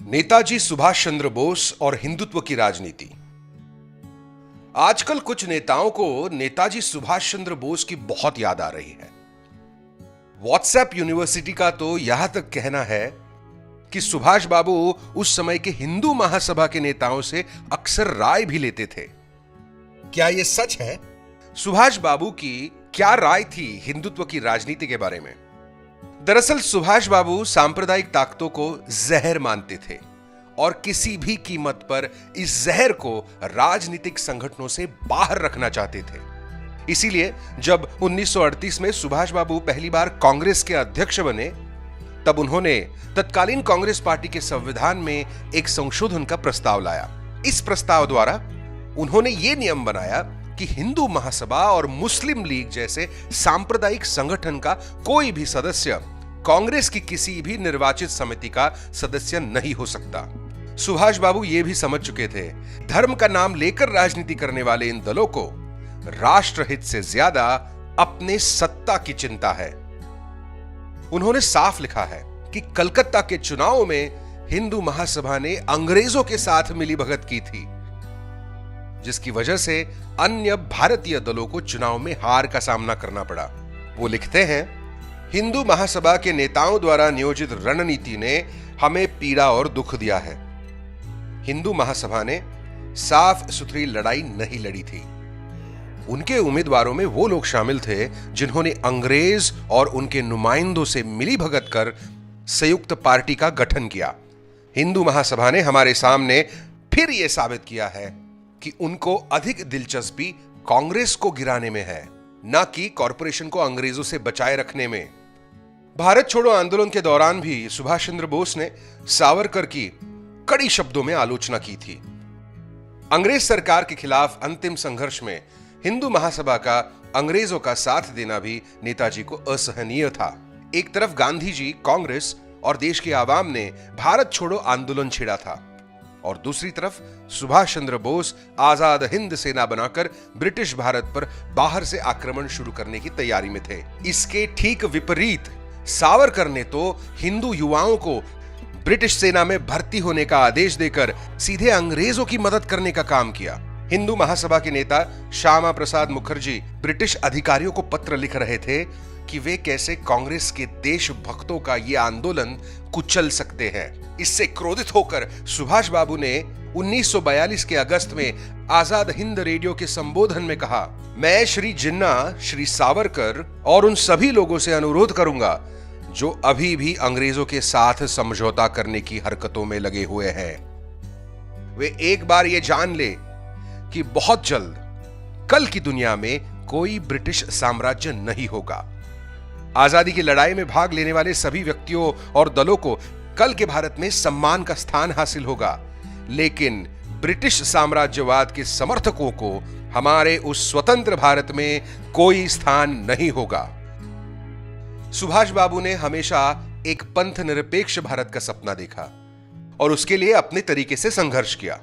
नेताजी सुभाष चंद्र बोस और हिंदुत्व की राजनीति। आजकल कुछ नेताओं को नेताजी सुभाष चंद्र बोस की बहुत याद आ रही है। व्हाट्सएप यूनिवर्सिटी का तो यहां तक कहना है कि सुभाष बाबू उस समय के हिंदू महासभा के नेताओं से अक्सर राय भी लेते थे। क्या यह सच है? सुभाष बाबू की क्या राय थी हिंदुत्व की राजनीति के बारे में? दरअसल सुभाष बाबू सांप्रदायिक ताकतों को जहर मानते थे और किसी भी कीमत पर इस जहर को राजनीतिक संगठनों से बाहर रखना चाहते थे। इसीलिए जब 1938 में सुभाष बाबू पहली बार कांग्रेस के अध्यक्ष बने, तब उन्होंने तत्कालीन कांग्रेस पार्टी के संविधान में एक संशोधन का प्रस्ताव लाया। इस प्रस्ताव द्वारा उन्होंने ये नियम बनाया कि हिंदू महासभा और मुस्लिम लीग जैसे सांप्रदायिक संगठन का कोई भी सदस्य कांग्रेस की किसी भी निर्वाचित समिति का सदस्य नहीं हो सकता। सुभाष बाबू ये भी समझ चुके थे, धर्म का नाम लेकर राजनीति करने वाले इन दलों को राष्ट्रहित से ज्यादा अपने सत्ता की चिंता है। उन्होंने साफ लिखा है कि कलकत्ता के चुनाव में हिंदू महासभा ने अंग्रेजों के साथ मिलीभगत की थी, जिसकी वजह से अन्य भारतीय दलों को चुनाव में हार का सामना करना पड़ा। वो लिखते हैं, हिंदू महासभा के नेताओं द्वारा नियोजित रणनीति ने हमें पीड़ा और दुख दिया है। हिंदू महासभा ने साफ सुथरी लड़ाई नहीं लड़ी थी। उनके उम्मीदवारों में वो लोग शामिल थे जिन्होंने अंग्रेज और उनके नुमाइंदों से मिलीभगत कर संयुक्त पार्टी का गठन किया। हिंदू महासभा ने हमारे सामने फिर यह साबित किया है कि उनको अधिक दिलचस्पी कांग्रेस को गिराने में है, न कि कॉरपोरेशन को अंग्रेजों से बचाए रखने में। भारत छोड़ो आंदोलन के दौरान भी सुभाष चंद्र बोस ने सावरकर की कड़ी शब्दों में आलोचना की थी। अंग्रेज सरकार के खिलाफ अंतिम संघर्ष में हिंदू महासभा का अंग्रेजों का साथ देना भी नेताजी को असहनीय था। एक तरफ गांधी जी, कांग्रेस और देश के आवाम ने भारत छोड़ो आंदोलन छेड़ा था और दूसरी तरफ सुभाष चंद्र बोस आजाद हिंद सेना बनाकर ब्रिटिश भारत पर बाहर से आक्रमण शुरू करने की तैयारी में थे। इसके ठीक विपरीत सावरकर ने तो हिंदू युवाओं को ब्रिटिश सेना में भर्ती होने का आदेश देकर सीधे अंग्रेजों की मदद करने का काम किया। हिंदू महासभा के नेता श्यामा प्रसाद मुखर्जी ब्रिटिश अधिकारियों को पत्र लिख रहे थे कि वे कैसे कांग्रेस के देशभक्तों का ये आंदोलन कुचल सकते हैं। इससे क्रोधित होकर सुभाष बाबू ने 1942 के अगस्त में आजाद हिंद रेडियो के संबोधन में कहा, मैं श्री जिन्ना, श्री सावरकर और उन सभी लोगों से अनुरोध करूंगा जो अभी भी अंग्रेजों के साथ समझौता करने की हरकतों में लगे हुए हैं, वे एक बार ये जान ले कि बहुत जल्द कल की दुनिया में कोई ब्रिटिश साम्राज्य नहीं होगा। आजादी की लड़ाई में भाग लेने वाले सभी व्यक्तियों और दलों को कल के भारत में सम्मान का स्थान हासिल होगा, लेकिन ब्रिटिश साम्राज्यवाद के समर्थकों को हमारे उस स्वतंत्र भारत में कोई स्थान नहीं होगा। सुभाष बाबू ने हमेशा एक पंथ निरपेक्ष भारत का सपना देखा और उसके लिए अपने तरीके से संघर्ष किया।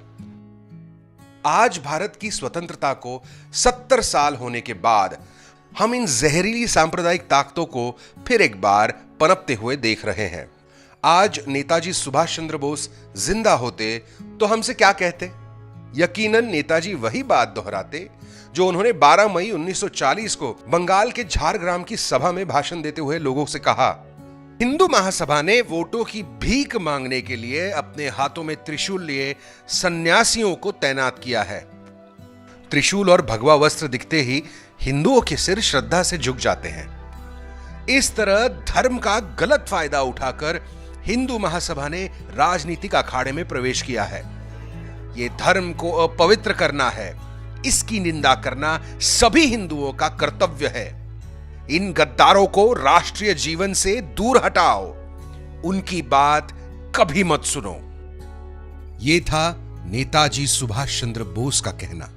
आज भारत की स्वतंत्रता को 70 साल होने के बाद हम इन जहरीली सांप्रदायिक ताकतों को फिर एक बार पनपते हुए देख रहे हैं। आज नेताजी सुभाष चंद्र बोस जिंदा होते तो हमसे क्या कहते? यकीनन नेताजी वही बात दोहराते जो उन्होंने 12 मई 1940 को बंगाल के झारग्राम की सभा में भाषण देते हुए लोगों से कहा, हिंदू महासभा ने वोटों की भीख मांगने के लिए अपने हाथों में त्रिशूल लिए सन्यासियों को तैनात किया है। त्रिशूल और भगवा वस्त्र दिखते ही हिंदुओं के सिर श्रद्धा से झुक जाते हैं। इस तरह धर्म का गलत फायदा उठाकर हिंदू महासभा ने राजनीतिक अखाड़े में प्रवेश किया है। यह धर्म को अपवित्र करना है, इसकी निंदा करना सभी हिंदुओं का कर्तव्य है। इन गद्दारों को राष्ट्रीय जीवन से दूर हटाओ, उनकी बात कभी मत सुनो। यह था नेताजी सुभाष चंद्र बोस का कहना।